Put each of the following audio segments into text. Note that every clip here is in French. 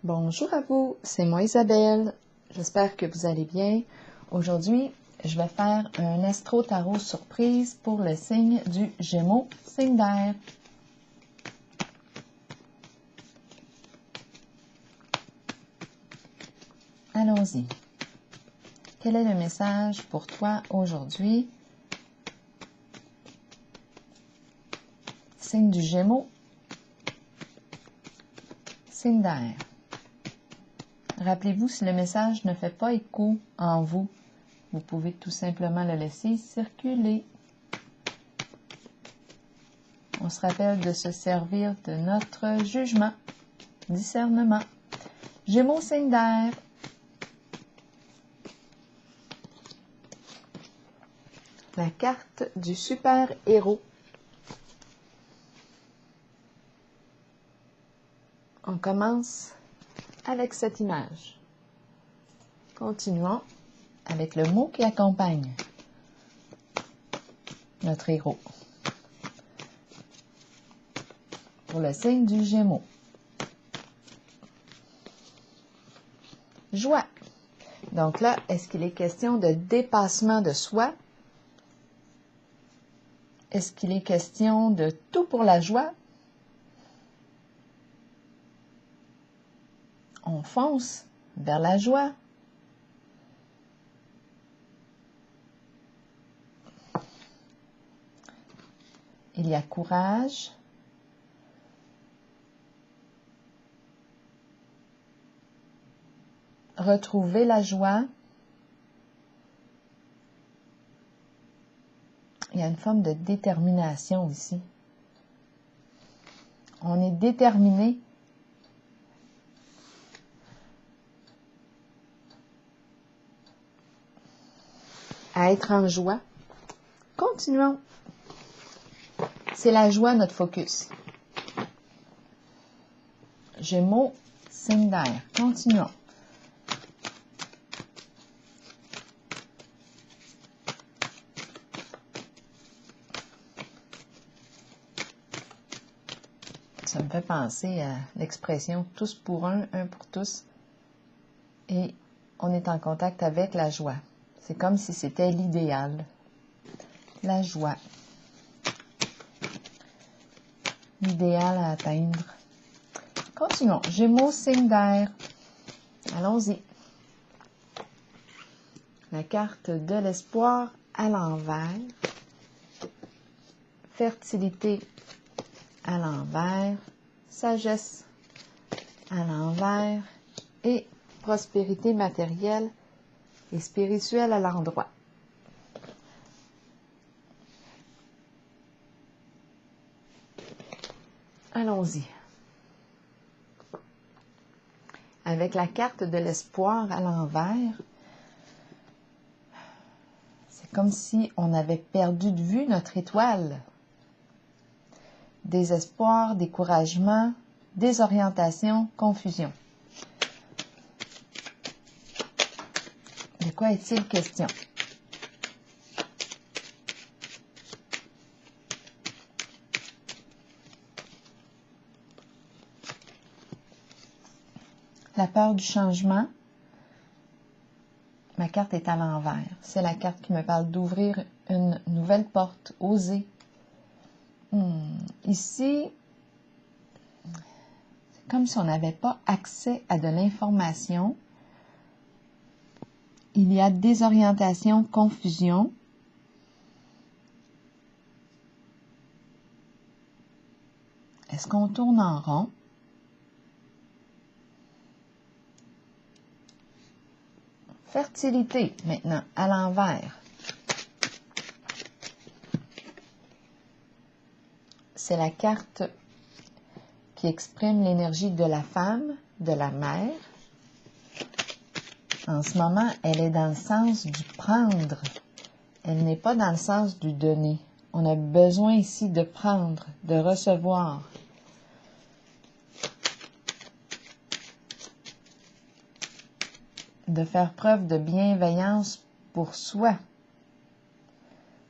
Bonjour à vous, c'est moi Isabelle. J'espère que vous allez bien. Aujourd'hui, je vais faire un astro-tarot surprise pour le signe du Gémeaux, signe d'air. Allons-y. Quel est le message pour toi aujourd'hui? Signe du Gémeaux, signe d'air. Rappelez-vous, si le message ne fait pas écho en vous, vous pouvez tout simplement le laisser circuler. On se rappelle de se servir de notre jugement, discernement. Gémeaux, signe d'air. La carte du super-héros. On commence avec cette image. Continuons avec le mot qui accompagne notre héros. Pour le signe du Gémeaux. Joie. Donc là, est-ce qu'il est question de dépassement de soi? Est-ce qu'il est question de tout pour la joie? On fonce vers la joie. Il y a courage. Retrouver la joie. Il y a une forme de détermination ici. On est déterminé à être en joie. Continuons. C'est la joie notre focus. Gémeaux, signe d'air. Continuons. Ça me fait penser à l'expression « tous pour un pour tous ». Et on est en contact avec la joie. C'est comme si c'était l'idéal. La joie. L'idéal à atteindre. Continuons. Gémeaux, signe d'air. Allons-y. La carte de l'espoir à l'envers. Fertilité à l'envers. Sagesse à l'envers. Et prospérité matérielle et spirituelle à l'endroit. Allons-y. Avec la carte de l'espoir à l'envers, c'est comme si on avait perdu de vue notre étoile. Désespoir, découragement, désorientation, confusion. De quoi est-il question? La peur du changement. Ma carte est à l'envers. C'est la carte qui me parle d'ouvrir une nouvelle porte, oser. Ici, c'est comme si on n'avait pas accès à de l'information. Il y a désorientation, confusion. Est-ce qu'on tourne en rond? Fertilité, maintenant, à l'envers. C'est la carte qui exprime l'énergie de la femme, de la mère. En ce moment, elle est dans le sens du prendre. Elle n'est pas dans le sens du donner. On a besoin ici de prendre, de recevoir. De faire preuve de bienveillance pour soi.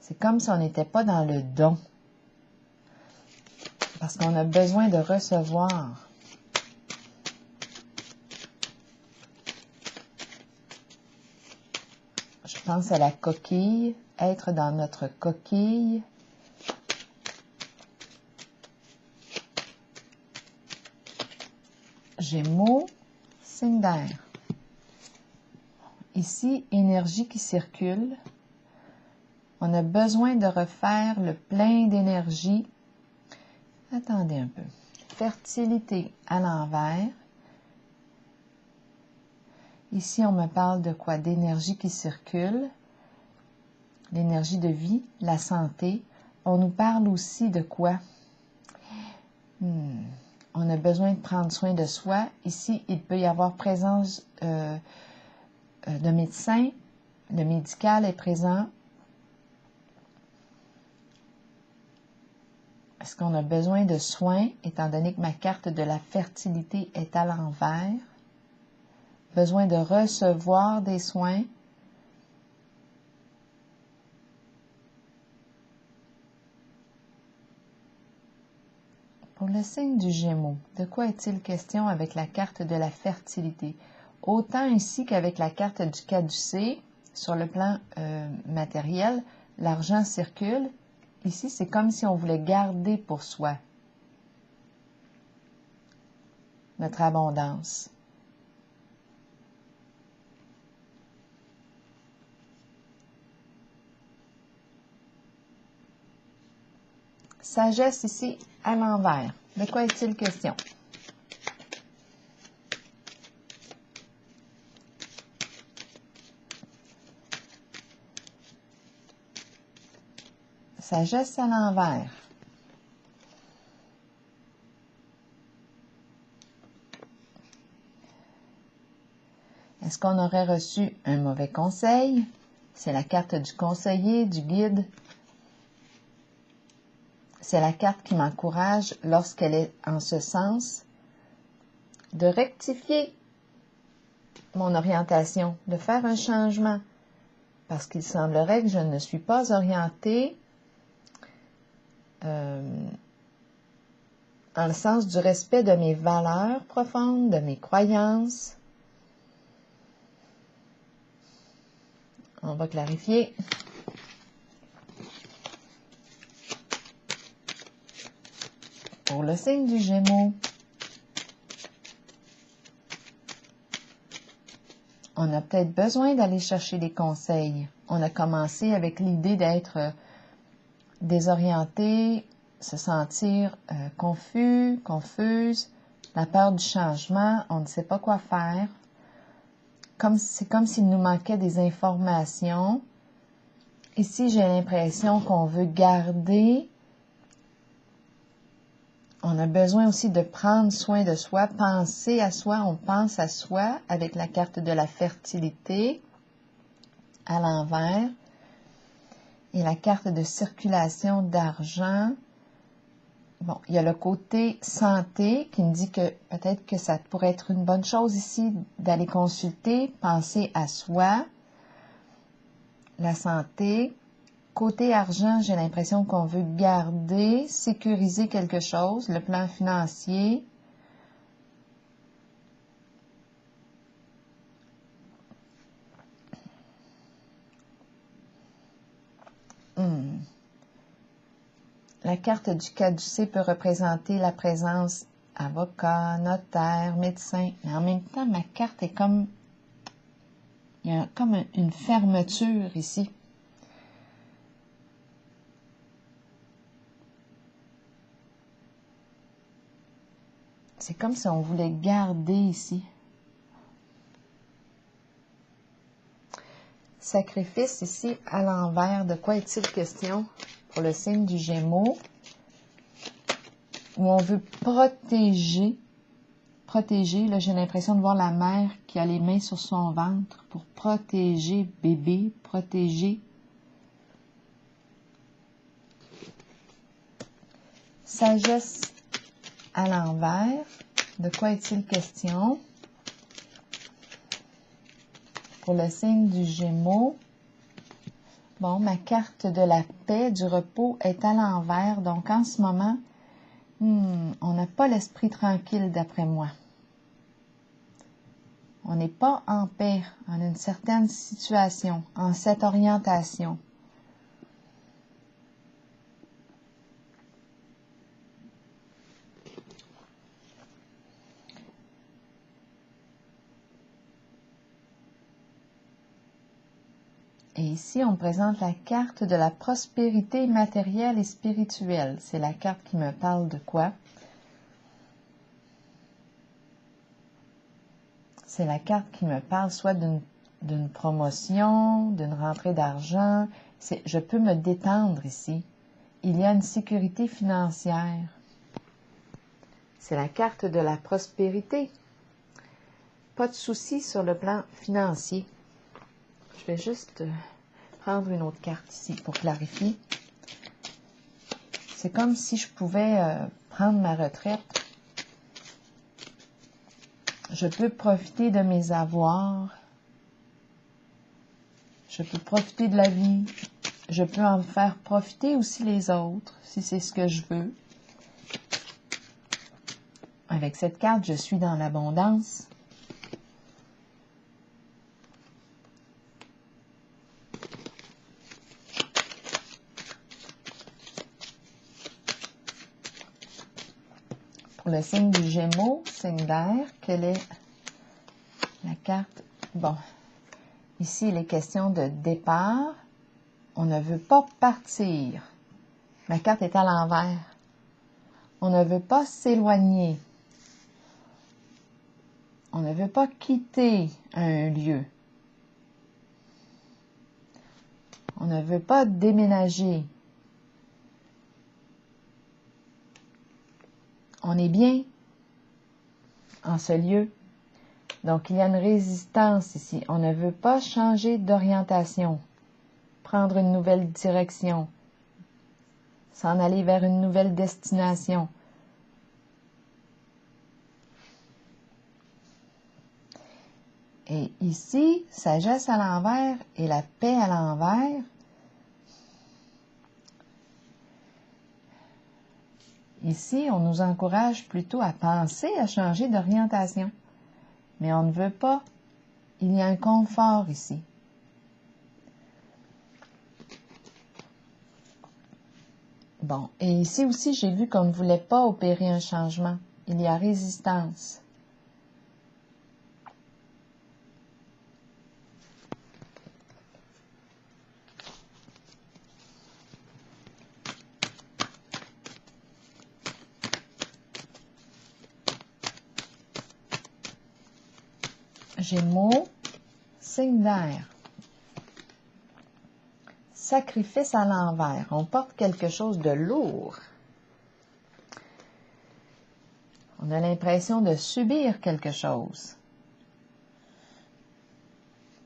C'est comme si on n'était pas dans le don. Parce qu'on a besoin de recevoir. pense à la coquille, être dans notre coquille. Gémeaux, signe d'air. Ici, énergie qui circule. On a besoin de refaire le plein d'énergie. Attendez un peu. Fertilité à l'envers. Ici, on me parle de quoi? D'énergie qui circule, l'énergie de vie, la santé. On nous parle aussi de quoi? On a besoin de prendre soin de soi. Ici, il peut y avoir présence de médecin. Le médical est présent. Est-ce qu'on a besoin de soins, étant donné que ma carte de la fertilité est à l'envers? Besoin de recevoir des soins. Pour le signe du Gémeaux, de quoi est-il question avec la carte de la fertilité? Autant ici qu'avec la carte du caducée, sur le plan matériel, l'argent circule. Ici, c'est comme si on voulait garder pour soi notre abondance. Sagesse ici à l'envers. De quoi est-il question? Sagesse à l'envers. Est-ce qu'on aurait reçu un mauvais conseil? C'est la carte du conseiller, du guide. C'est la carte qui m'encourage, lorsqu'elle est en ce sens, de rectifier mon orientation, de faire un changement. Parce qu'il semblerait que je ne suis pas orientée dans le sens du respect de mes valeurs profondes, de mes croyances. On va clarifier. Pour le signe du Gémeaux, on a peut-être besoin d'aller chercher des conseils. On a commencé avec l'idée d'être désorienté, se sentir confus, confuse, la peur du changement, on ne sait pas quoi faire. C'est comme s'il nous manquait des informations. Ici, j'ai l'impression qu'on veut garder. On a besoin aussi de prendre soin de soi, penser à soi, on pense à soi avec la carte de la fertilité à l'envers et la carte de circulation d'argent. Bon, il y a le côté santé qui me dit que peut-être que ça pourrait être une bonne chose ici d'aller consulter, penser à soi, la santé. Côté argent, j'ai l'impression qu'on veut garder, sécuriser quelque chose, le plan financier. La carte du caducée peut représenter la présence avocat, notaire, médecin. Mais en même temps, ma carte est comme... Il y a comme une fermeture ici. C'est comme si on voulait garder ici. Sacrifice ici à l'envers. De quoi est-il question pour le signe du Gémeaux? Où on veut protéger. Protéger, là j'ai l'impression de voir la mère qui a les mains sur son ventre pour protéger bébé, protéger. Sagesse à l'envers. De quoi est-il question? Pour le signe du Gémeaux, bon, ma carte de la paix, du repos est à l'envers. Donc, en ce moment, on n'a pas l'esprit tranquille d'après moi. On n'est pas en paix en une certaine situation, en cette orientation. Et ici, on présente la carte de la prospérité matérielle et spirituelle. C'est la carte qui me parle de quoi? C'est la carte qui me parle soit d'une promotion, d'une rentrée d'argent. Je peux me détendre ici. Il y a une sécurité financière. C'est la carte de la prospérité. Pas de soucis sur le plan financier. Je vais juste prendre une autre carte ici pour clarifier. C'est comme si je pouvais prendre ma retraite. Je peux profiter de mes avoirs. Je peux profiter de la vie. Je peux en faire profiter aussi les autres, si c'est ce que je veux. Avec cette carte, je suis dans l'abondance. Pour le signe du Gémeaux, signe d'air, quelle est la carte? Bon, ici, il est question de départ. On ne veut pas partir. Ma carte est à l'envers. On ne veut pas s'éloigner. On ne veut pas quitter un lieu. On ne veut pas déménager. On est bien en ce lieu. Donc, il y a une résistance ici. On ne veut pas changer d'orientation, prendre une nouvelle direction, s'en aller vers une nouvelle destination. Et ici, sagesse à l'envers et la paix à l'envers. Ici, on nous encourage plutôt à penser à changer d'orientation. Mais on ne veut pas. Il y a un confort ici. Bon, et ici aussi, j'ai vu qu'on ne voulait pas opérer un changement. Il y a résistance. Gémeaux, signe d'air. Sacrifice à l'envers. On porte quelque chose de lourd. On a l'impression de subir quelque chose.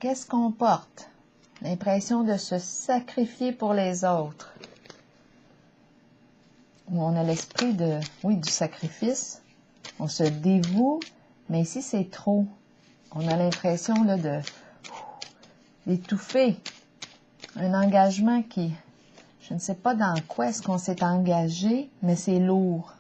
Qu'est-ce qu'on porte? L'impression de se sacrifier pour les autres. Où on a l'esprit de, oui, du sacrifice. On se dévoue, mais ici c'est trop. On a l'impression là d'étouffer. Un engagement qui, je ne sais pas dans quoi est-ce qu'on s'est engagé, mais c'est lourd.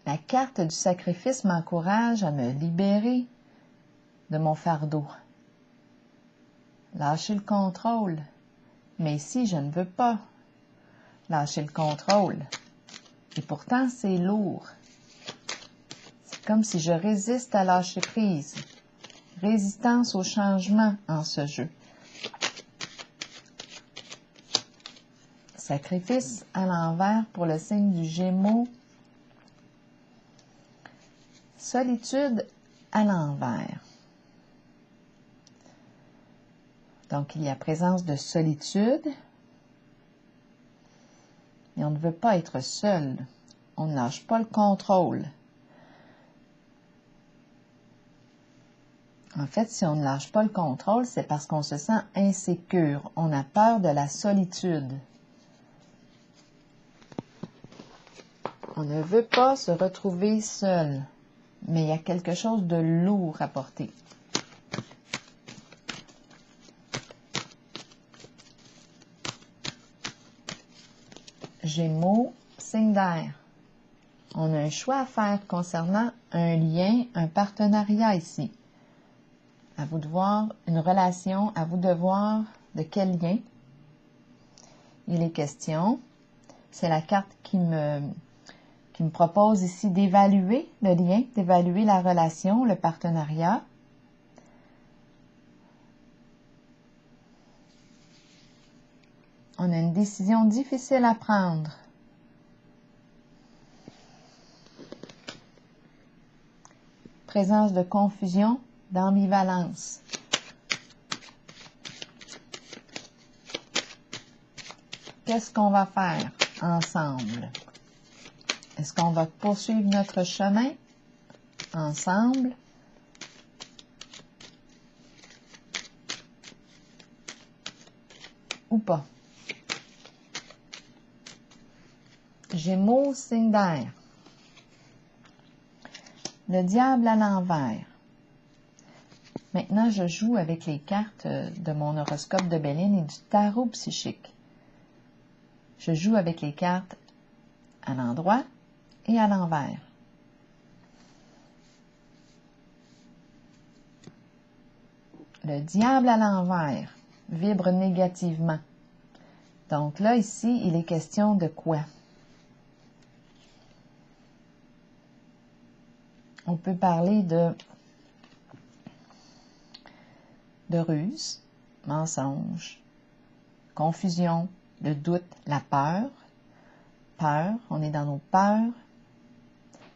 La carte du sacrifice m'encourage à me libérer de mon fardeau. Lâcher le contrôle. Mais ici, je ne veux pas lâcher le contrôle. Et pourtant, c'est lourd. C'est comme si je résiste à lâcher prise. Résistance au changement en ce jeu. Sacrifice à l'envers pour le signe du Gémeaux. Solitude à l'envers. Donc, il y a présence de solitude. Et on ne veut pas être seul. On ne lâche pas le contrôle. En fait, si on ne lâche pas le contrôle, c'est parce qu'on se sent insécure. On a peur de la solitude. On ne veut pas se retrouver seul. Mais il y a quelque chose de lourd à porter. Gémeaux, signe d'air. On a un choix à faire concernant un lien, un partenariat ici. À vous de voir une relation, à vous de voir de quel lien il est question. C'est la carte qui me propose ici d'évaluer le lien, d'évaluer la relation, le partenariat. On a une décision difficile à prendre. Présence de confusion, d'ambivalence. Qu'est-ce qu'on va faire ensemble? Est-ce qu'on va poursuivre notre chemin ensemble? Ou pas? Gémeaux, signe d'air. Le diable à l'envers. Maintenant, je joue avec les cartes de mon horoscope de Béline et du tarot psychique. Je joue avec les cartes à l'endroit et à l'envers. Le diable à l'envers vibre négativement. Donc là, ici, il est question de quoi? On peut parler de ruse, mensonge, confusion, le doute, la peur. Peur, on est dans nos peurs.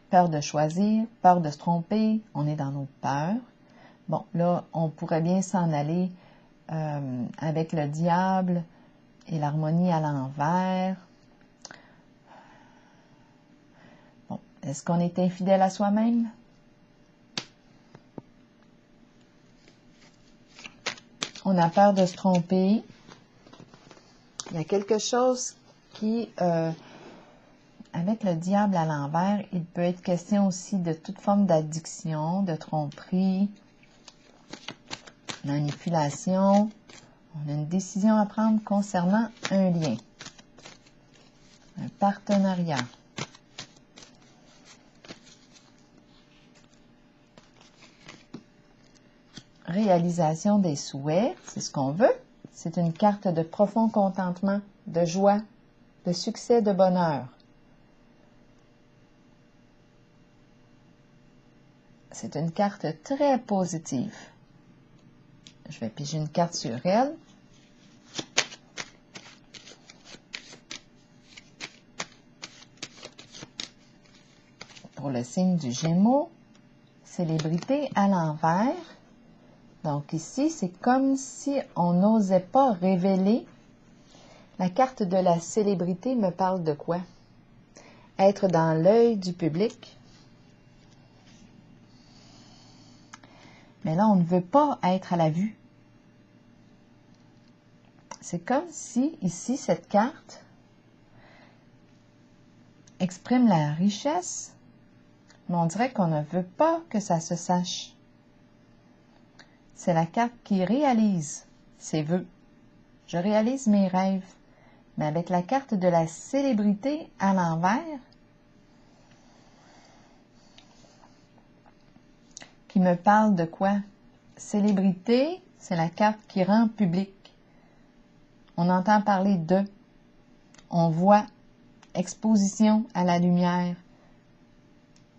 Peur de choisir, peur de se tromper, on est dans nos peurs. Bon, là, on pourrait bien s'en aller avec le diable et l'harmonie à l'envers. Bon, est-ce qu'on est infidèle à soi-même? On a peur de se tromper. Il y a quelque chose qui, avec le diable à l'envers, il peut être question aussi de toute forme d'addiction, de tromperie, manipulation. On a une décision à prendre concernant un lien, un partenariat. Réalisation des souhaits, c'est ce qu'on veut. C'est une carte de profond contentement, de joie, de succès, de bonheur. C'est une carte très positive. Je vais piger une carte sur elle. Pour le signe du Gémeaux, célébrité à l'envers. Donc ici, c'est comme si on n'osait pas révéler. La carte de la célébrité me parle de quoi? Être dans l'œil du public. Mais là, on ne veut pas être à la vue. C'est comme si, ici, cette carte exprime la richesse, mais on dirait qu'on ne veut pas que ça se sache. C'est la carte qui réalise ses vœux. Je réalise mes rêves. Mais avec la carte de la célébrité à l'envers, qui me parle de quoi? Célébrité, c'est la carte qui rend public. On entend parler de. On voit exposition à la lumière.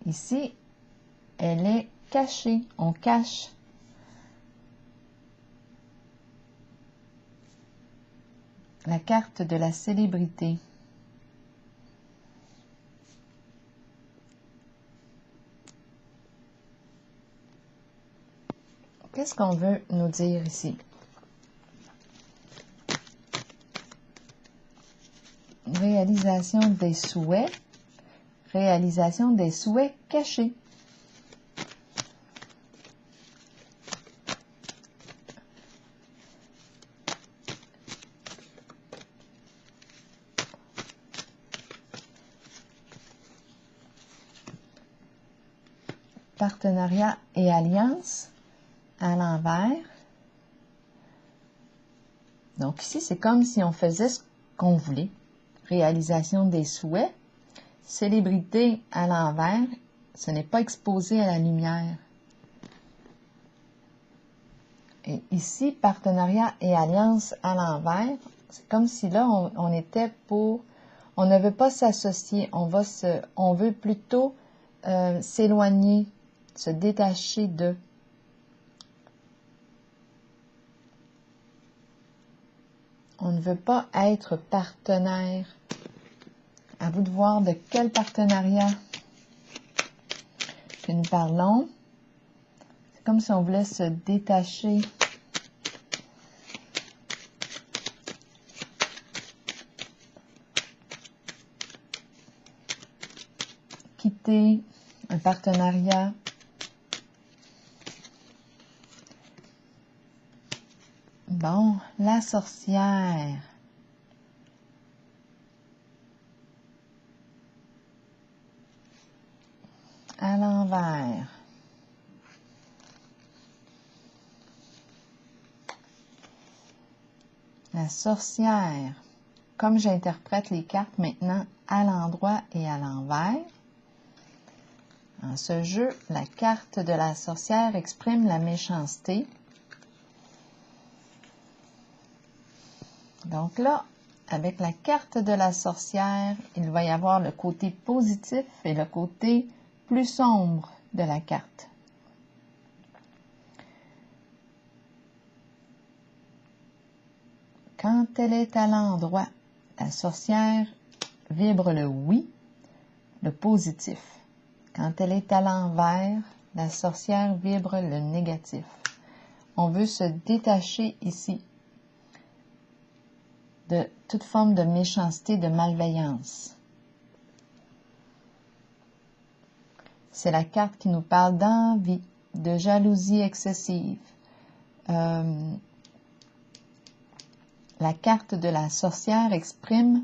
Ici, elle est cachée. On cache. La carte de la célébrité. Qu'est-ce qu'on veut nous dire ici? Réalisation des souhaits. Réalisation des souhaits cachés. Partenariat et alliance à l'envers. Donc ici, c'est comme si on faisait ce qu'on voulait. réalisation des souhaits. Célébrité à l'envers, ce n'est pas exposé à la lumière. Et ici, partenariat et alliance à l'envers, c'est comme si là, on était pour... On ne veut pas s'associer, on veut plutôt s'éloigner, se détacher de. On ne veut pas être partenaire. À vous de voir de quel partenariat que nous parlons. C'est comme si on voulait se détacher. Quitter un partenariat. Bon, la sorcière. À l'envers. La sorcière. Comme j'interprète les cartes maintenant à l'endroit et à l'envers. Dans ce jeu, la carte de la sorcière exprime la méchanceté. Donc là, avec la carte de la sorcière, il va y avoir le côté positif et le côté plus sombre de la carte. Quand elle est à l'endroit, la sorcière vibre le oui, le positif. Quand elle est à l'envers, la sorcière vibre le négatif. On veut se détacher ici de toute forme de méchanceté, de malveillance. C'est la carte qui nous parle d'envie, de jalousie excessive. La carte de la sorcière exprime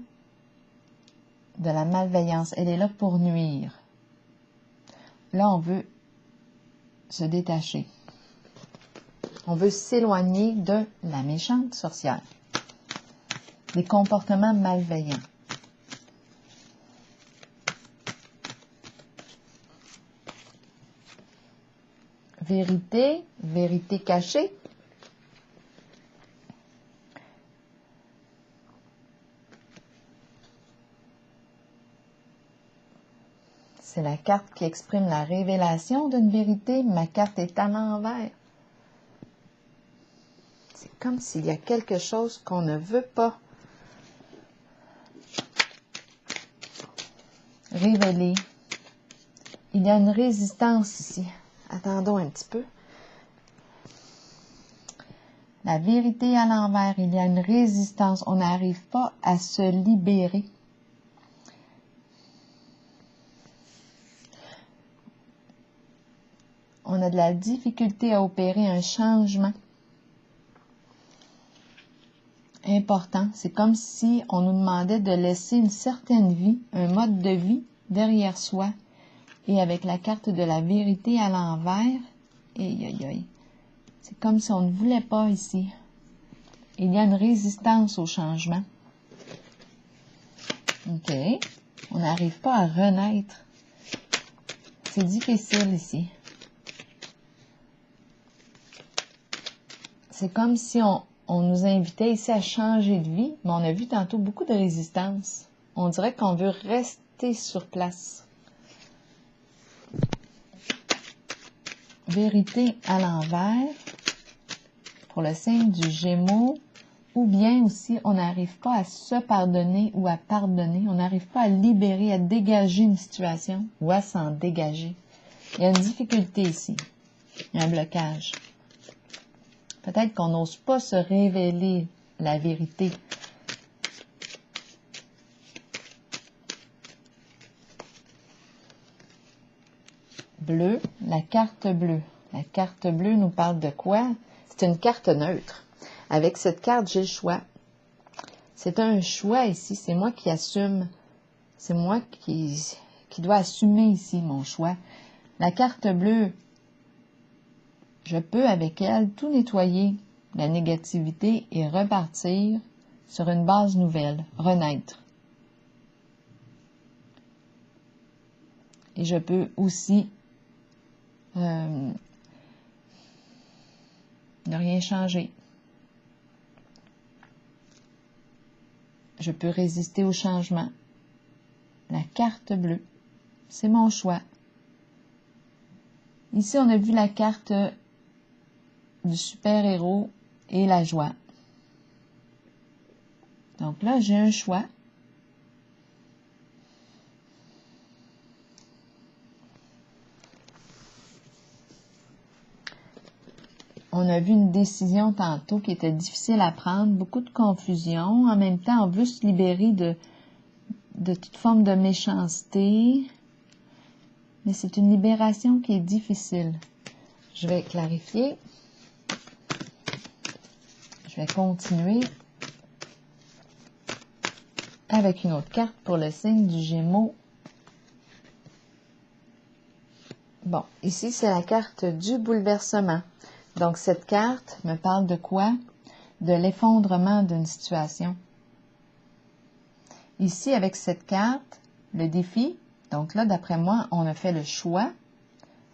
de la malveillance. Elle est là pour nuire. Là, on veut se détacher. On veut s'éloigner de la méchante sorcière. Des comportements malveillants. Vérité, vérité cachée. C'est la carte qui exprime la révélation d'une vérité. Ma carte est à l'envers. C'est comme s'il y a quelque chose qu'on ne veut pas révéler. Il y a une résistance ici. Attendons un petit peu. La vérité à l'envers, il y a une résistance. On n'arrive pas à se libérer. On a de la difficulté à opérer un changement important. C'est comme si on nous demandait de laisser une certaine vie, un mode de vie derrière soi. Et avec la carte de la vérité à l'envers, c'est comme si on ne voulait pas ici. Il y a une résistance au changement. OK. On n'arrive pas à renaître. C'est difficile ici. C'est comme si on nous invitait ici à changer de vie, mais on a vu tantôt beaucoup de résistance. On dirait qu'on veut rester sur place. Vérité à l'envers pour le signe du Gémeaux, ou bien aussi on n'arrive pas à se pardonner ou à pardonner, on n'arrive pas à libérer, à dégager une situation ou à s'en dégager. Il y a une difficulté ici, il y a un blocage. Peut-être qu'on n'ose pas se révéler la vérité. Bleu, la carte bleue. La carte bleue nous parle de quoi? C'est une carte neutre. Avec cette carte, j'ai le choix. C'est un choix ici. C'est moi qui assume. C'est moi qui dois assumer ici mon choix. La carte bleue, je peux avec elle tout nettoyer, la négativité, et repartir sur une base nouvelle, renaître. Et je peux aussi ne rien changer. Je peux résister au changement. La carte bleue, c'est mon choix. Ici, on a vu la carte du super-héros et la joie. Donc là, j'ai un choix. On a vu une décision tantôt qui était difficile à prendre, beaucoup de confusion. En même temps, on veut se libérer de toute forme de méchanceté. Mais c'est une libération qui est difficile. Je vais clarifier. Je vais continuer avec une autre carte pour le signe du Gémeaux. Bon, ici, c'est la carte du bouleversement. Donc, cette carte me parle de quoi? De l'effondrement d'une situation. Ici, avec cette carte, le défi, donc là, d'après moi, on a fait le choix.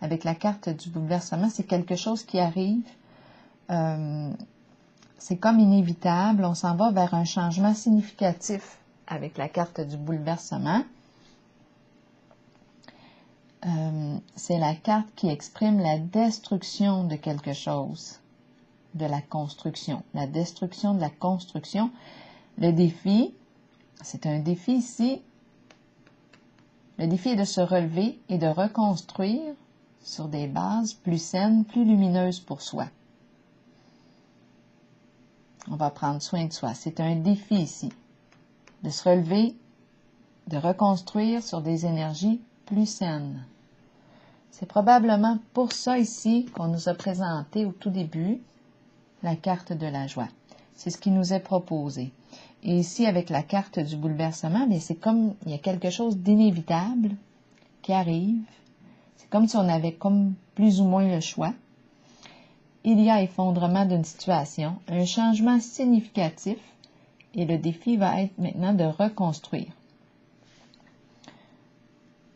Avec la carte du bouleversement, c'est quelque chose qui arrive. C'est comme inévitable. On s'en va vers un changement significatif avec la carte du bouleversement. C'est la carte qui exprime la destruction de quelque chose, de la construction, la destruction de la construction. Le défi, c'est un défi ici. Le défi est de se relever et de reconstruire sur des bases plus saines, plus lumineuses pour soi. On va prendre soin de soi. C'est un défi ici, de se relever, de reconstruire sur des énergies plus saines. C'est probablement pour ça ici qu'on nous a présenté au tout début la carte de la joie. C'est ce qui nous est proposé. Et ici, avec la carte du bouleversement, c'est comme il y a quelque chose d'inévitable qui arrive. C'est comme si on avait comme plus ou moins le choix. Il y a effondrement d'une situation, un changement significatif, et le défi va être maintenant de reconstruire.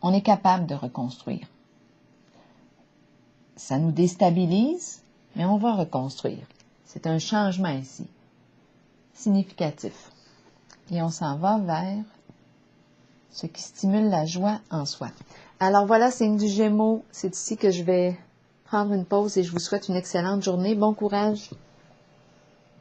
On est capable de reconstruire. Ça nous déstabilise, mais on va reconstruire. C'est un changement ici, significatif. Et on s'en va vers ce qui stimule la joie en soi. Alors voilà, signe du Gémeaux, c'est ici que je vais prendre une pause et je vous souhaite une excellente journée. Bon courage!